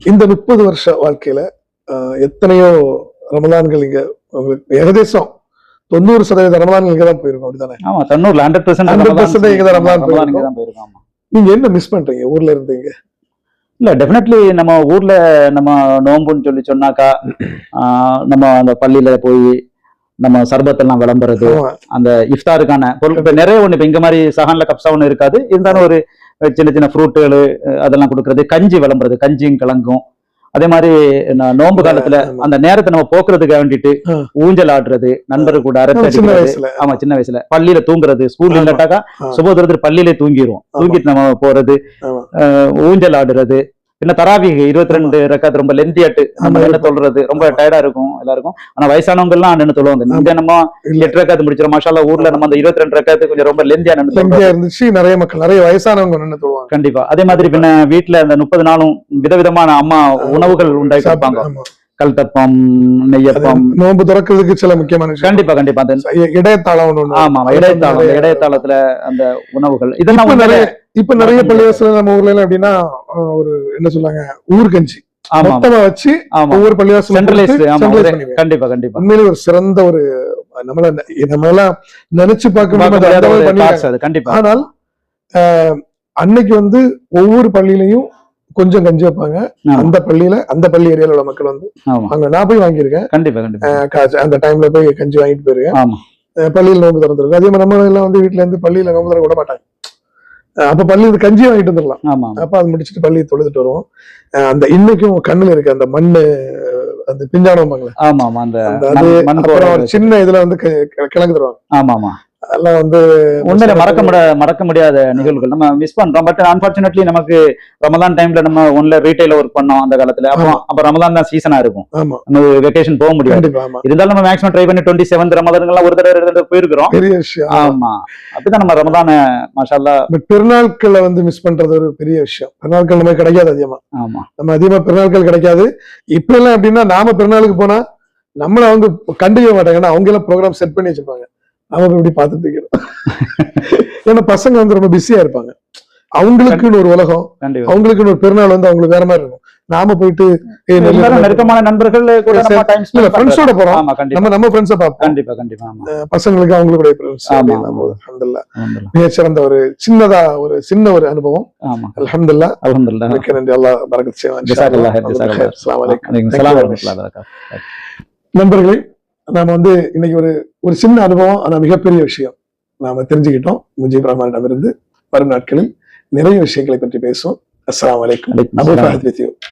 இந்த 30 வருஷ வாழ்க்கையில எத்தனையோ ரமலான்கள் இங்க உங்களுக்கு ஏகதேசம் 90% ரமலான்கள் இங்க தான் போயிருக்கும் அப்படிதானே? ஆமா 90 100% இங்க தான் ரமலான் போயிருக்கோம். நீங்க என்ன மிஸ் பண்றீங்க ஊர்ல இருந்தீங்க? இல்ல டெஃபினெட்லி நம்ம ஊர்ல நம்ம நோம்புன்னு சொன்னாக்கா நம்ம அந்த பள்ளியில போய் நம்ம சர்பத்தெல்லாம் விளம்புறது, அந்த இஃப்தாருக்கான பொருள் நிறைய ஒண்ணு இப்ப இங்க மாதிரி சஹான்ல கப்சா ஒண்ணு இருக்காது, இருந்தாலும் ஒரு சின்ன சின்ன ஃப்ரூட்டுகள் அதெல்லாம் கொடுக்கறது, கஞ்சி விளம்புறது, கஞ்சியும் கிழங்கும். அதே மாதிரி நோன்பு காலத்துல அந்த நேரத்தை நம்ம போக்குறதுக்கு வேண்டிட்டு ஊஞ்சல் ஆடுறது, நண்பர்கள் கூட அரட்டை அடிக்கிறது. ஆமா சின்ன வயசுல பள்ளியில தூங்குறது, ஸ்கூல்ல இல்லாட்டாக்கா சுபோதரத்துல பள்ளியிலே தூங்கிடுவோம், தூங்கிட்டு நம்ம போறது, ஊஞ்சல் ஆடுறது. பின்ன தராவி 22 ரக்காத் ரொம்ப லெந்தியாட்டு நம்ம என்ன சொல்றது, ரொம்ப டயர்டா இருக்கும் எல்லாருக்கும். ஆனா வயசானவங்க எல்லாம் நின்று சொல்லுவாங்க, இங்க நம்ம 8 ரக்காத்து முடிச்சிடும் மாஷால்லா, ஊர்ல நம்ம அந்த 22 ரக்காத்து கொஞ்சம் ரொம்ப லெந்தியா இருந்துச்சு. நிறைய மக்கள் நிறைய வயசானவங்க நின்று சொல்லுவாங்க. கண்டிப்பா. அதே மாதிரி பின்ன வீட்டுல அந்த 30 நாளும் விதவிதமான அம்மா உணவுகள் உண்டாக்கி கொடுப்பாங்க. கல்தப்பம், நெய்யப்பம், நோன்பு திறக்கிறதுக்கு சில முக்கியமான கண்டிப்பா கண்டிப்பா அந்த இடையத்தாளம். ஆமா இடையத்தாளத்துல அந்த உணவுகள் இதெல்லாம் இப்ப நிறைய பள்ளிவாசல நம்ம ஊர்ல எல்லாம் எப்படின்னா ஒரு என்ன சொல்லுவாங்க ஊர்கஞ்சி மொத்தமா வச்சு ஒவ்வொரு பள்ளிவாசலும் கண்டிப்பா கண்டிப்பா உண்மையிலே ஒரு சிறந்த ஒரு நம்மளெல்லாம் நினைச்சு பார்க்க கண்டிப்பா. ஆனால் அன்னைக்கு வந்து ஒவ்வொரு பள்ளியிலையும் கொஞ்சம் கஞ்சி வைப்பாங்க. அந்த பள்ளி ஏரியால உள்ள மக்கள் வந்து அங்க நான் போய் வாங்கியிருக்கேன். கண்டிப்பா கண்டிப்பா அந்த டைம்ல போய் கஞ்சி வாங்கிட்டு போயிருக்கேன். பள்ளியில் நோம்பு திறந்துருக்கு. அதே மாதிரி நம்ம எல்லாம் வந்து வீட்டுல இருந்து பள்ளியில நோம்பு திறக்க விட மாட்டாங்க. அப்ப பள்ளியில கஞ்சியை வாங்கிட்டு வந்துடலாம். அப்ப அது முடிச்சுட்டு பள்ளியை தொழுதுட்டு வருவோம். அந்த இன்னைக்கும் கண்ணுல இருக்கு அந்த மண்ணு, அந்த பிஞ்சானம் அப்புறம் சின்ன இதுல வந்து கிழங்கு தருவாங்க. ஆமா ஆமா அதெல்லாம் வந்து உண்மையில மறக்க முடியாத நிகழ்வுகள் நம்ம மிஸ் பண்றோம். பட் அன்பார்ச்சுனேட்லி நமக்கு ரமலான் டைம்ல நம்ம ஒன்ல ரீட்டைல ஒர்க் பண்ணோம் அந்த காலத்துல. அப்ப ரமலான் தான் சீசனா இருக்கும், நம்ம வெக்கேஷன் போக முடியாது. இருந்தாலும் நம்ம மேக்ஸிமம் ட்ரை பண்ணி 27 ரமலான்கள் ஒரு தடவை போயிருக்கிறோம். பெரிய விஷயம். ஆமா அப்படிதான் நம்ம ரமலான மாஷால்லா. பெருநாட்களை வந்து மிஸ் பண்றது ஒரு பெரிய விஷயம். பெருநாட்கள் நமக்கு கிடைக்காது அதிகமா. ஆமா நம்ம அதிகமா பெருநாட்கள் கிடைக்காது. இப்ப எல்லாம் எப்படின்னா நாம பெருநாளுக்கு போனா நம்மள அவங்க கண்டுக்க மாட்டாங்க. ஏன்னா அவங்க எல்லாம் ப்ரோக்ராம் செட் பண்ணி வச்சிருப்பாங்க. அவங்க இப்படி பார்த்துட்டு இருக்கிறோம். ஏன்னா பசங்க வந்து ரொம்ப பிஸியா இருப்பாங்க. அவங்களுக்குன்னு ஒரு உலகம், அவங்களுக்குன்னு ஒரு பெருநாள் வந்து அவங்களுக்கு வேற மாதிரி இருக்கும். நாம போயிட்டு நெருக்கமான நண்பர்கள் ஃப்ரெண்ட்ஸோட போறோம். நம்ம ஃப்ரெண்ட்ஸை பார்ப்போம். கண்டிப்பா கண்டிப்பா பசங்களுக்கு அவங்களுடைய மிகச்சிறந்த ஒரு சின்னதா ஒரு சின்ன ஒரு அனுபவம். அல்ஹம்துலில்லாஹ் அல்ஹம்துலில்லாஹ். மிக்க நன்றி. அல்லாஹ் பரக்கத் செய்வான். நண்பர்களே, நாம வந்து இன்னைக்கு ஒரு சின்ன அனுபவம், ஆனா மிகப்பெரிய விஷயம் நாம தெரிஞ்சுக்கிட்டோம். முஜீப் ரஹ்மானிடம் இருந்து வரும் நாட்களில் நிறைய விஷயங்களை பற்றி பேசுவோம். அஸ்ஸலாமு அலைக்கும்.